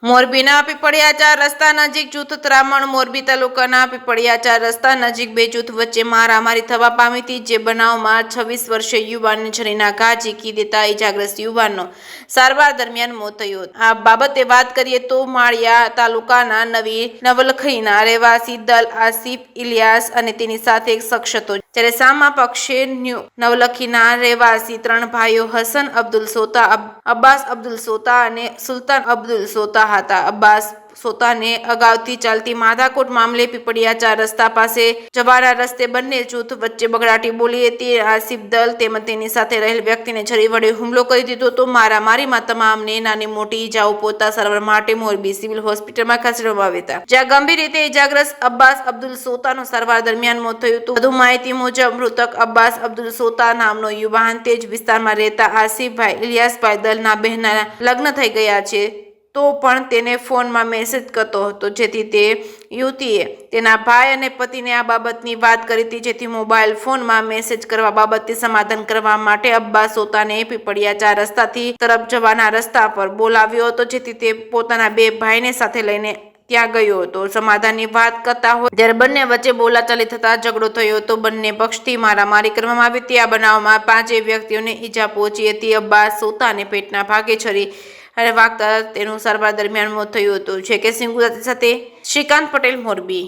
મોરબીના પીપળિયા 4 રસ્તા નજીક જૂથ ત્રામણ. મોરબી તાલુકાના પીપળિયા 4 રસ્તા નજીક બે જૂથ વચ્ચે મારામારી થવા પામી હતી, જે બનાવમાં 26 વર્ષીય યુવાનને છરીના ઘા ઝીકી દેતા ઇજાગ્રસ્ત યુવાનનો સારવાર દરમિયાન મોત થયું હતું. આ બાબતે વાત કરીએ તો માળિયા તાલુકાના નવી નવલખીના રહેવાસી દલ આસિફ ઇલિયાસ અને તેની સાથે એક શખ્સ હતો, જ્યારે સામા પક્ષે નવલખીના રહેવાસી 3 ભાઈઓ હસન અબ્દુલ સોતા, અબ્બાસ અબ્દુલ સોતા અને સુલતાન અબ્દુલ સોતા હતા. અબ્બાસ સોતાને અગાઉથી ચાલતી માથાકૂટ મામલે પીપળિયા 4 રસ્તા પાસે જવાના રસ્તે બંને જૂથ વચ્ચે બગડાટી બોલી હતી. આસિફ દલ તેમજ તેની સાથે રહેલ વ્યક્તિને છરી વડે હુમલો કરી દીધો હતો. મારામારીમાં તમામને નાની મોટી ઈજાઓ પહોંચતા સારવાર માટે મોરબી સિવિલ હોસ્પિટલમાં ખસેડવામાં આવ્યા હતા, જ્યાં ગંભીર રીતે ઈજાગ્રસ્ત અબ્બાસ અબ્દુલ સોતાનું સારવાર દરમિયાન મોત થયું હતું. વધુ માહિતી મુજબ મૃતક અબ્બાસ અબ્દુલ સોતા નામનો યુવાન તે જ વિસ્તારમાં રહેતા આસિફભાઈ ઇલિયાસભાઈ દલના બહેનના લગ્ન થઈ ગયા છે, તો પણ તેને ફોનમાં મેસેજ કરતો હતો, જેથી તે યુવતીએ તેના ભાઈ અને પતિને આ બાબતની વાત કરી હતી, જેથી મોબાઈલ ફોનમાં મેસેજ કરવા બાબતે સમાધાન કરવા માટે અબ્બાસ સોતાને પીપળિયા 4 રસ્તાથી તરફ જવાના રસ્તા પર બોલાવ્યો હતો, જેથી તે પોતાના 2 ભાઈને સાથે લઈને ત્યાં ગયો હતો. સમાધાનની વાત કરતા હોય જ્યારે બંને વચ્ચે બોલાચાલી થતા ઝઘડો થયો હતો. બંને પક્ષથી મારામારી કરવામાં આવી હતી. આ બનાવમાં 5 વ્યક્તિઓને ઈજા પહોંચી હતી. અબ્બાસ સોતાને પેટના ભાગે છરી અને વાગતા તેનું સારવાર દરમિયાન મોત થયું હતું. છે કે સિંહ ગુજરાતી સાથે શ્રીકાંત પટેલ, મોરબી.